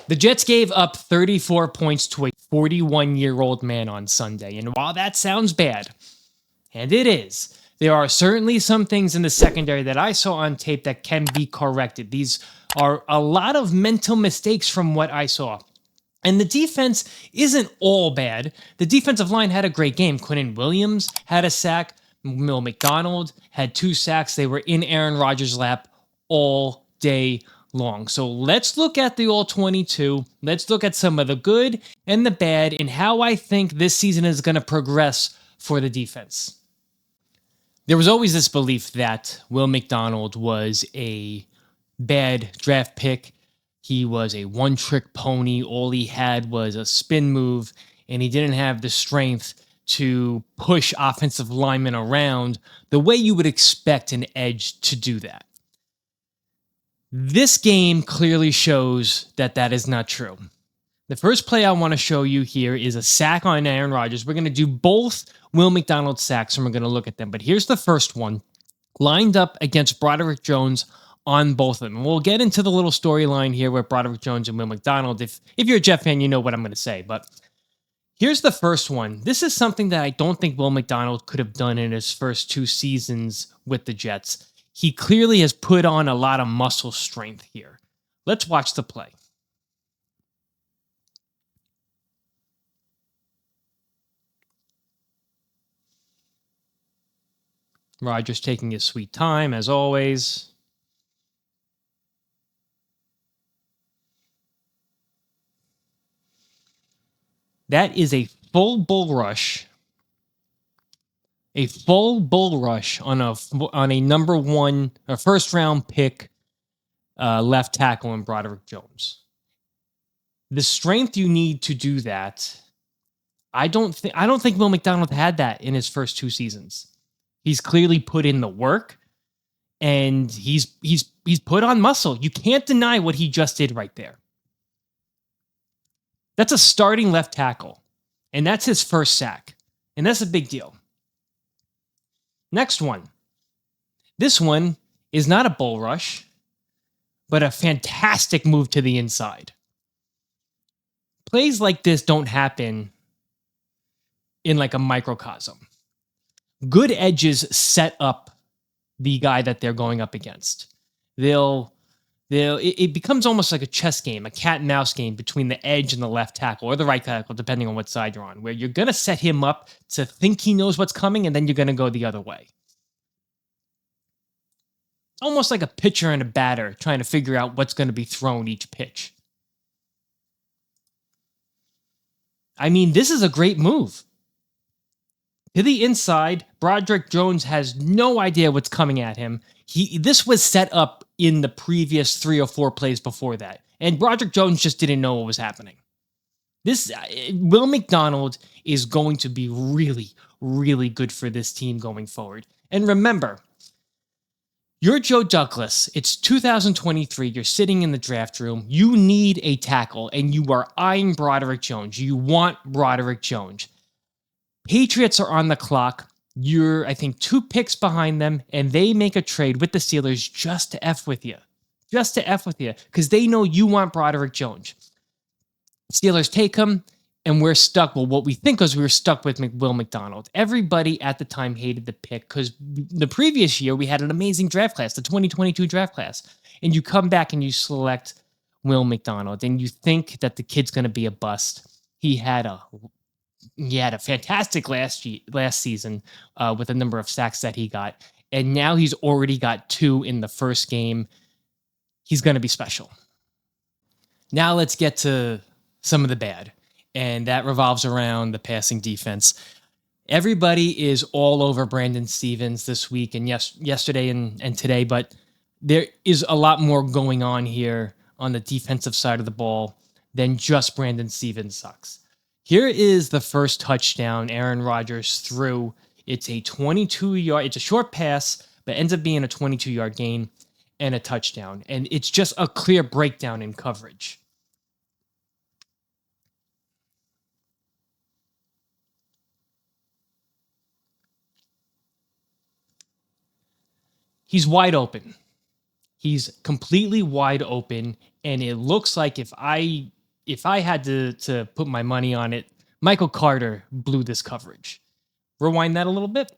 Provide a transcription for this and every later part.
The Jets gave up 34 points to a 41-year-old man on Sunday, and while that sounds bad, and it is, there are certainly some things in the secondary that I saw on tape that can be corrected. These are a lot of mental mistakes from what I saw. And the defense isn't all bad. The defensive line had a great game. Quinnen Williams had a sack. McDonald had 2 sacks. They were in Aaron Rodgers' lap all day long. So let's look at the all-22. Let's look at some of the good and the bad and how I think this season is going to progress for the defense. There was always this belief that Will McDonald was a bad draft pick. He was a one-trick pony. All he had was a spin move, and he didn't have the strength to push offensive linemen around the way you would expect an edge to do that. This game clearly shows that that is not true. The first play I want to show you here is a sack on Aaron Rodgers. We're going to do both Will McDonald sacks, and we're going to look at them. But here's the first one, lined up against Broderick Jones on both of them. We'll get into the little storyline here with Broderick Jones and Will McDonald. If you're a Jet fan, you know what I'm going to say. But here's the first one. This is something that I don't think Will McDonald could have done in his first 2 seasons with the Jets. He clearly has put on a lot of muscle strength here. Let's watch the play. Rodgers taking his sweet time, as always. That is a full bull rush. A full bull rush on a number 1, a first round pick left tackle in Broderick Jones. The strength you need to do that, I don't think Will McDonald had that in his first 2 seasons. He's clearly put in the work, and he's put on muscle. You can't deny what he just did right there. That's a starting left tackle, and that's his first sack, and that's a big deal. Next one. This one is not a bull rush, but a fantastic move to the inside. Plays like this don't happen in like a microcosm. Good edges set up the guy that they're going up against. It becomes almost like a chess game, a cat and mouse game between the edge and the left tackle or the right tackle, depending on what side you're on, where you're going to set him up to think he knows what's coming, and then you're going to go the other way. Almost like a pitcher and a batter trying to figure out what's going to be thrown each pitch. I mean, this is a great move. To the inside, Broderick Jones has no idea what's coming at him. This was set up in the previous 3 or 4 plays before that, and Broderick Jones just didn't know what was happening. Will McDonald is going to be really, really good for this team going forward. And remember, you're Joe Douglas. It's 2023. You're sitting in the draft room. You need a tackle, and you are eyeing Broderick Jones. You want Broderick Jones. Patriots are on the clock. You're, I think, 2 picks behind them, and they make a trade with the Steelers just to F with you. Just to F with you, because they know you want Broderick Jones. Steelers take him, and we're stuck. Well, what we think was we were stuck with Will McDonald. Everybody at the time hated the pick, because the previous year we had an amazing draft class, the 2022 draft class. And you come back and you select Will McDonald, and you think that the kid's going to be a bust. He had a fantastic last season with a number of sacks that he got. And now he's already got 2 in the first game. He's going to be special. Now let's get to some of the bad. And that revolves around the passing defense. Everybody is all over Brandon Stephens this week and yesterday and today, but there is a lot more going on here on the defensive side of the ball than just Brandon Stephens sucks. Here is the first touchdown Aaron Rodgers threw. It's a 22-yard, it's a short pass, but ends up being a 22-yard gain and a touchdown. And it's just a clear breakdown in coverage. He's wide open. He's completely wide open, and it looks like if I if I had to put my money on it, Michael Carter blew this coverage. Rewind that a little bit.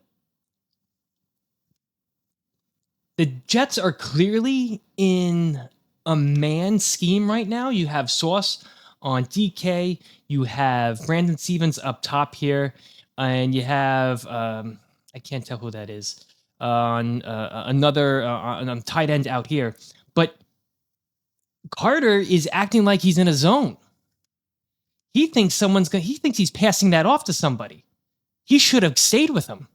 The Jets are clearly in a man scheme right now. You have Sauce on DK. You have Brandon Stevens up top here. And you have, I can't tell who that is, on another on tight end out here. But Carter is acting like he's in a zone. He thinks he thinks he's passing that off to somebody. He should have stayed with him.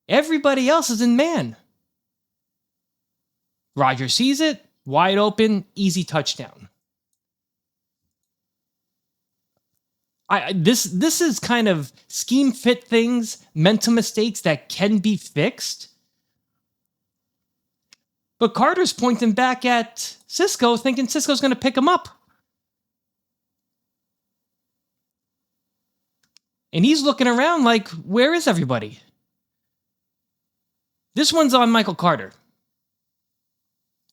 Everybody else is in man. Roger sees it, wide open, easy touchdown. This is kind of scheme fit things, mental mistakes that can be fixed. But Carter's pointing back at Cisco, thinking Cisco's going to pick him up. And he's looking around like, where is everybody? This one's on Michael Carter.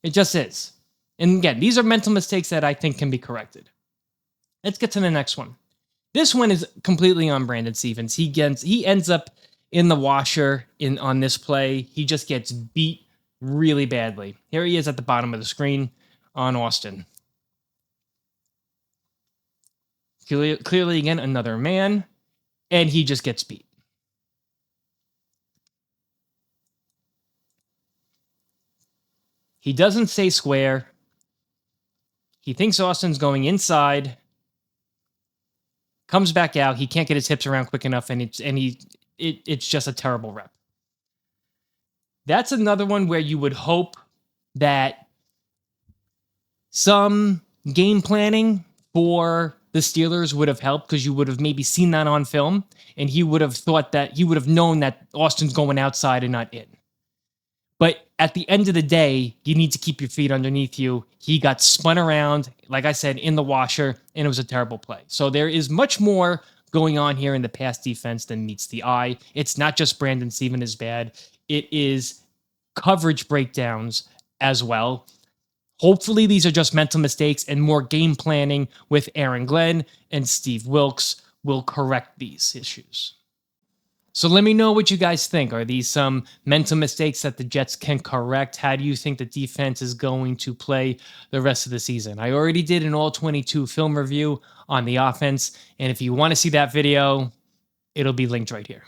It just is. And again, these are mental mistakes that I think can be corrected. Let's get to the next one. This one is completely on Brandon Stevens. He ends up in the washer on this play. He just gets beat really badly. Here he is at the bottom of the screen on Austin. Clearly, again, another man, and he just gets beat. He doesn't stay square. He thinks Austin's going inside. Comes back out. He can't get his hips around quick enough, and it's just a terrible rep. That's another one where you would hope that some game planning for the Steelers would have helped, because you would have maybe seen that on film, and he would have known that Austin's going outside and not in. But at the end of the day, you need to keep your feet underneath you. He got spun around, like I said, in the washer, and it was a terrible play. So there is much more going on here in the pass defense than meets the eye. It's not just Brandon Stevens is bad. It is coverage breakdowns as well. Hopefully these are just mental mistakes, and more game planning with Aaron Glenn and Steve Wilks will correct these issues. So let me know what you guys think. Are these some mental mistakes that the Jets can correct? How do you think the defense is going to play the rest of the season? I already did an all-22 film review on the offense, and if you want to see that video, it'll be linked right here.